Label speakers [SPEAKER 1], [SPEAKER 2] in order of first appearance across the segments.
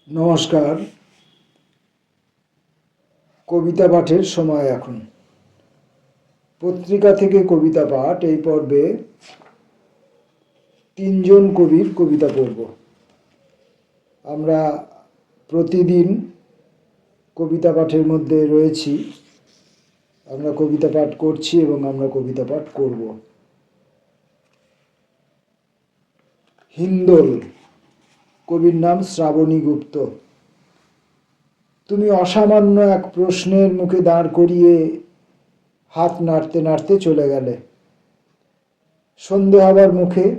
[SPEAKER 1] নমস্কার। কবিতা পাঠের সময় এখন। পত্রিকা থেকে কবিতা পাঠ এই পর্বে তিনজন কবির কবিতা পড়ব। আমরা প্রতিদিন কবিতা পাঠের মধ্যে রয়েছি। আমরা কবিতা পাঠ করছি এবং আমরা কবিতা পাঠ করব। হিন্দোল, কবির নাম শ্রাবণী গুপ্ত। তুমি অসামান্য এক প্রশ্নের মুখে দাঁড় করিয়ে হাত নাড়তে নাড়তে চলে গেলে। সন্ধে হবার মুখে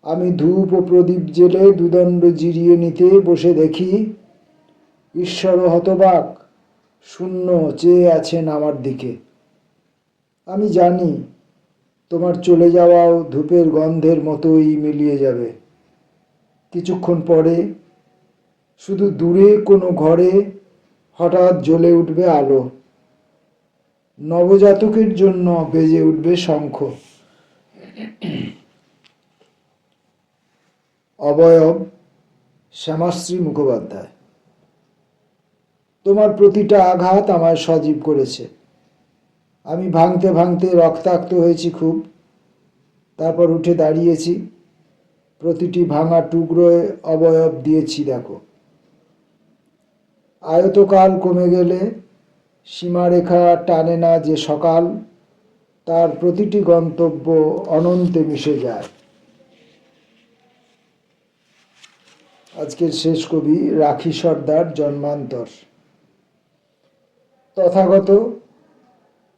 [SPEAKER 1] আমি ধূপ ও প্রদীপ জেলে দুদণ্ড জিরিয়ে নিতে বসে দেখি ঈশ্বর হতবাক শূন্য চেয়ে আছেন আমার দিকে। আমি জানি তোমার চলে যাওয়াও ধূপের গন্ধের মতোই মিলিয়ে যাবে। কিছুক্ষণ পরে শুধু দূরে কোনো ঘরে হঠাৎ জ্বলে উঠবে আলো। নবজাতকের জন্য বেজে উঠবে শঙ্খ। অবয়ব, শ্যামাশ্রী মুখোপাধ্যায়। তোমার প্রতিটা আঘাত আমায় সজীব করেছে। আমি ভাঙতে ভাঙতে রক্তাক্ত হয়েছি খুব। তারপর উঠে দাঁড়িয়েছি। প্রতিটি ভাঙা টুকরোয় অবয়ব দিয়েছি দেখো। আয়তকাল কমে গেলে সীমারেখা টানে না যে সকাল, তার প্রতিটি গন্তব্য অনন্তে মিশে যায়। আজকের শেষ কবি রাখি সর্দার, জন্মান্তর। তথাগত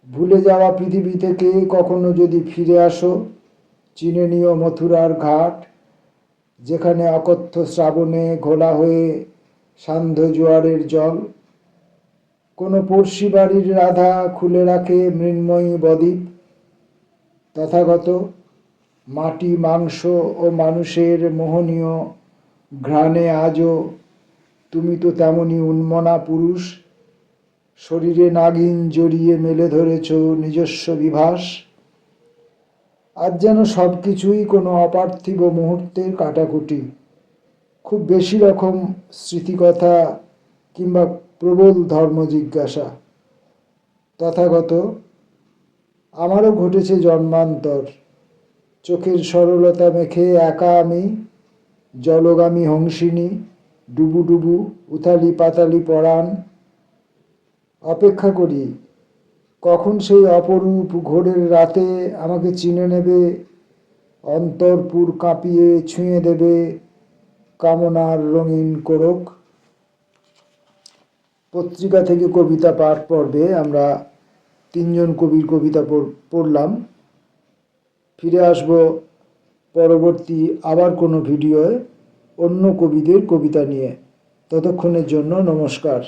[SPEAKER 1] ভুলে যাওয়া পৃথিবী থেকে কখনো যদি ফিরে আসো, চিনে নিও মথুরার ঘাট, যেখানে অকথ্য শ্রাবণে ঘোলা হয়ে সান্ধ্য জোয়ারের জল। কোনো পড়শি বাড়ির রাধা খুলে রাখে মৃন্ময়ী বদ্বীপ। তথাগত মাটি, মাংস ও মানুষের মোহনীয় ঘ্রাণে আজও তুমি তো তেমনই উন্মনা পুরুষ। শরীরে নাগিন জড়িয়ে মেলে ধরেছ নিজস্ব বিভাস। আজ যেন সব কিছুই কোনো অপার্থিব মুহূর্তের কাটাকুটি। খুব বেশি রকম স্মৃতিকথা কিংবা প্রবল ধর্ম জিজ্ঞাসা। তথাগত আমারও ঘটেছে জন্মান্তর। চোখের সরলতা মেখে একা আমি, জলগামী হংসিনী, ডুবু ডুবু উথালি পাতালি পরাণ। অপেক্ষা করি কখন সেই অপরূপ ঘোরের রাতে আমাকে চিনে নেবে, অন্তরপুর কাঁপিয়ে ছুঁয়ে দেবে কামনার রঙিন কোরক। পত্রিকা থেকে কবিতা পাঠ পর্বে আমরা তিনজন কবির কবিতা পড়লাম। ফিরে আসব পরবর্তী আবার কোনো ভিডিওয় অন্য কবিদের কবিতা নিয়ে। ততক্ষণের জন্য নমস্কার।